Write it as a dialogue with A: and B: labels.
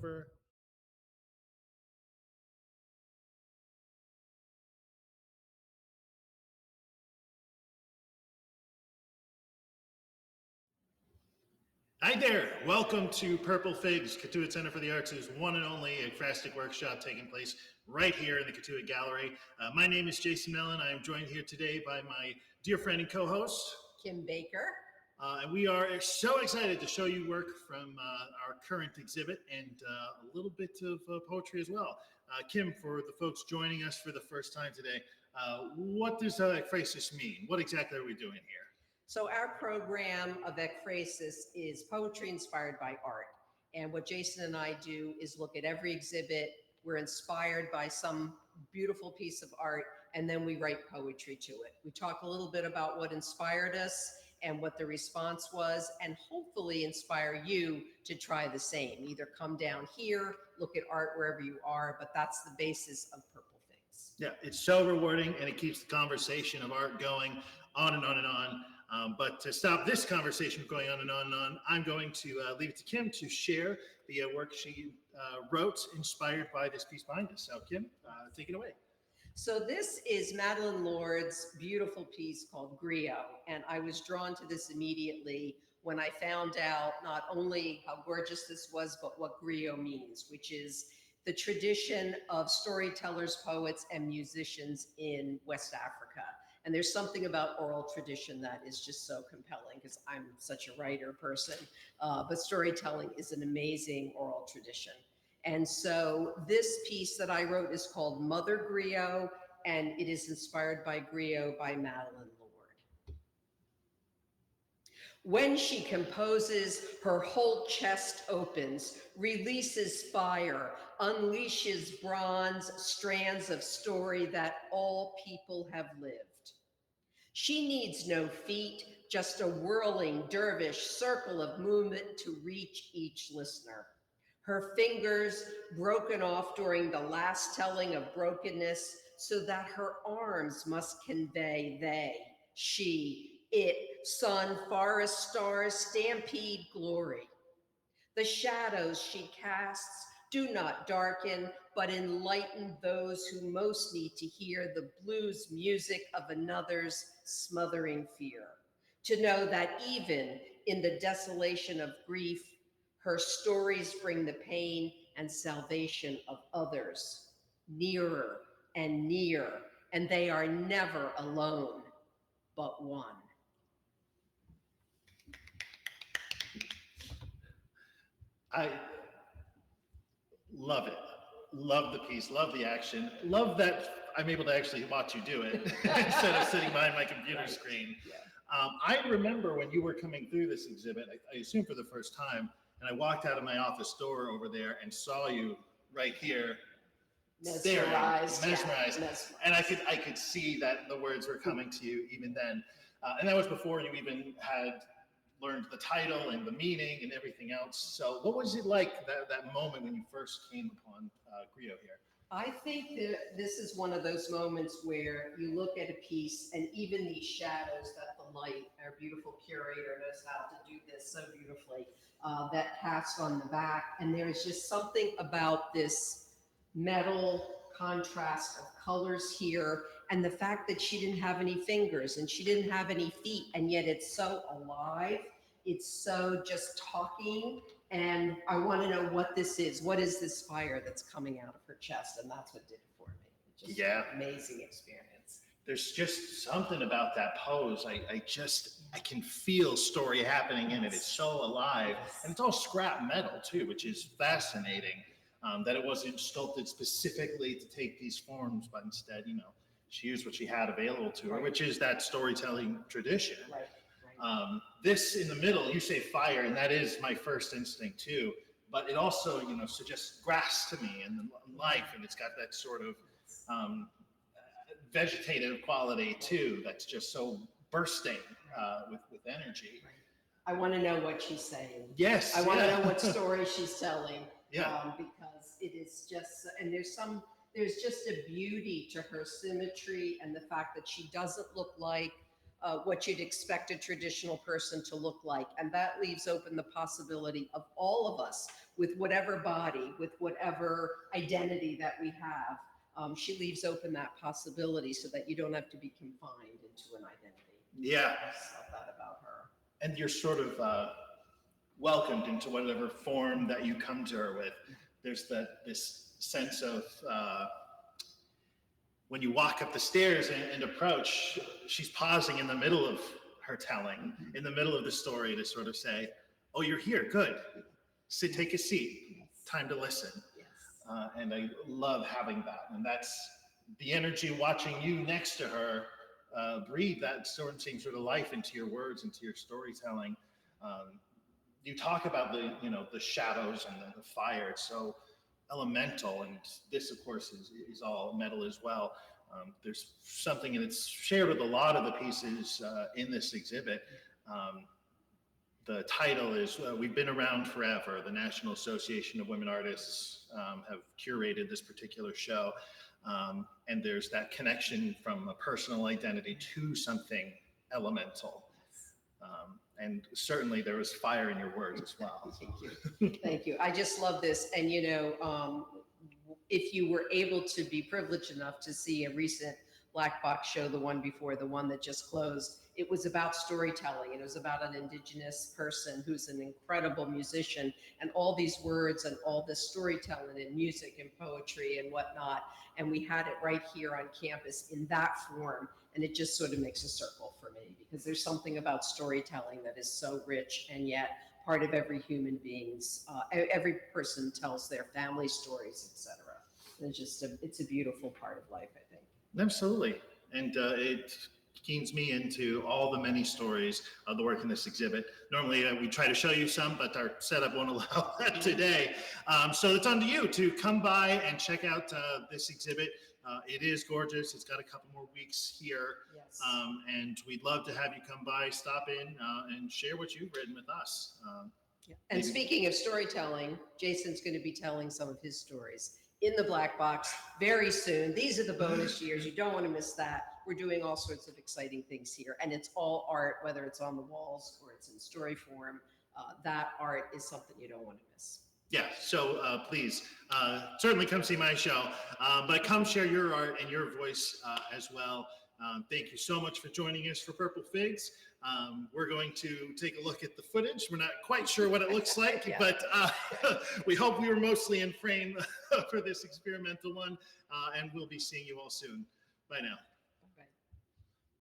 A: over. Hi there. Welcome to Purple Figs, Cotuit Center for the Arts' one and only ekphrastic workshop taking place right here in the Cotuit Gallery. My name is Jason Mellon. I am joined here today by my dear friend and co-host,
B: Kim Baker.
A: And we are so excited to show you work from our current exhibit and a little bit of poetry as well. Kim, for the folks joining us for the first time today, what does ekphrasis mean? What exactly are we doing here?
B: So our program of ekphrasis is poetry inspired by art. And what Jason and I do is look at every exhibit. We're inspired by some beautiful piece of art, and then we write poetry to it. We talk a little bit about what inspired us and what the response was, and hopefully inspire you to try the same. Either come down here, look at art wherever you are, but that's the basis of Purple Figs.
A: Yeah, it's so rewarding, and it keeps the conversation of art going on and on and on. But to stop this conversation from going on and on and on, I'm going to leave it to Kim to share the work she wrote inspired by this piece behind us. So Kim, take it away.
B: So this is Madeleine Lord's beautiful piece called Griot. And I was drawn to this immediately when I found out not only how gorgeous this was, but what griot means, which is the tradition of storytellers, poets, and musicians in West Africa. And there's something about oral tradition that is just so compelling because I'm such a writer person, but storytelling is an amazing oral tradition. And so this piece that I wrote is called Mother Griot, and it is inspired by Griot by Madeleine Lord. When she composes, her whole chest opens, releases fire, unleashes bronze strands of story that all people have lived. She needs no feet, just a whirling dervish circle of movement to reach each listener. Her fingers broken off during the last telling of brokenness so that her arms must convey they, she, it, sun, forest, stars, stampede, glory. The shadows she casts do not darken, but enlighten those who most need to hear the blues music of another's smothering fear. To know that even in the desolation of grief, her stories bring the pain and salvation of others, nearer and near, and they are never alone, but one.
A: I love it. Love the piece. Love the action. Love that I'm able to actually watch you do it instead of sitting behind my computer screen.
B: Yeah.
A: I remember when you were coming through this exhibit, I assume for the first time, and I walked out of my office door over there and saw you right here staring, mesmerized. And I could see that the words were coming to you even then. And that was before you even had learned the title and the meaning and everything else. So what was it like that moment when you first came upon Griot here?
B: I think that this is one of those moments where you look at a piece and even these shadows that the light, our beautiful curator knows how to do this so beautifully, that cast on the back. And there is just something about this metal contrast of colors here and the fact that she didn't have any fingers and she didn't have any feet, and yet it's so alive. It's so just talking, and I want to know what this is. What is this fire that's coming out of her chest? And that's what did it for me. Just an amazing experience.
A: There's just something about that pose. I can feel story happening in it. It's so alive, and it's all scrap metal too, which is fascinating. That it wasn't sculpted specifically to take these forms, but instead, she used what she had available to her, which is that storytelling tradition.
B: Right.
A: This in the middle, you say fire, and that is my first instinct too. But it also, suggests grass to me and life, and it's got that sort of vegetative quality too. That's just so bursting with energy.
B: Right. I want to know what she's saying.
A: Yes,
B: I want to know what story she's telling.
A: Yeah,
B: because it is just, and there's just a beauty to her symmetry and the fact that she doesn't look like what you'd expect a traditional person to look like. And that leaves open the possibility of all of us with whatever body, with whatever identity that we have. She leaves open that possibility so that you don't have to be confined into an identity.
A: Yeah.
B: I just love that about her.
A: And you're sort of welcomed into whatever form that you come to her with. There's this sense of when you walk up the stairs and approach, she's pausing in the middle of her telling, in the middle of the story to sort of say, oh, you're here, good. Sit, take a seat, time to listen.
B: Yes.
A: And I love having that. And that's the energy watching you next to her breathe that same sort of life into your words, into your storytelling. You talk about the shadows and the fire. It's so elemental, and this, of course, is all metal as well. There's something, and it's shared with a lot of the pieces in this exhibit. The title is We've Been Around Forever. The National Association of Women Artists have curated this particular show. And there's that connection from a personal identity to something elemental. And certainly there was fire in your words as well.
B: Thank you. Thank you. I just love this. And, if you were able to be privileged enough to see a recent Black Box show, the one before, the one that just closed, it was about storytelling. And it was about an Indigenous person who's an incredible musician, and all these words and all this storytelling and music and poetry and whatnot. And we had it right here on campus in that form. And it just sort of makes a circle for me, because there's something about storytelling that is so rich, and yet part of every human being's, every person tells their family stories, etc. And it's a beautiful part of life, I think.
A: Absolutely. And it keys me into all the many stories of the work in this exhibit. Normally we try to show you some, but our setup won't allow that today. So it's on to you to come by and check out this exhibit. It is gorgeous. It's got a couple more weeks here.
B: Yes.
A: And we'd love to have you come by, stop in, and share what you've written with us.
B: Yeah. And speaking of storytelling, Jason's going to be telling some of his stories in the Black Box very soon. These are the bonus years. You don't want to miss that. We're doing all sorts of exciting things here, and it's all art, whether it's on the walls or it's in story form. That art is something you don't want to miss.
A: Yeah, so please, certainly come see my show, but come share your art and your voice as well. Thank you so much for joining us for Purple Figs. We're going to take a look at the footage. We're not quite sure what it looks like,
B: Yeah.
A: but we hope we were mostly in frame for this experimental one, and we'll be seeing you all soon. Bye now.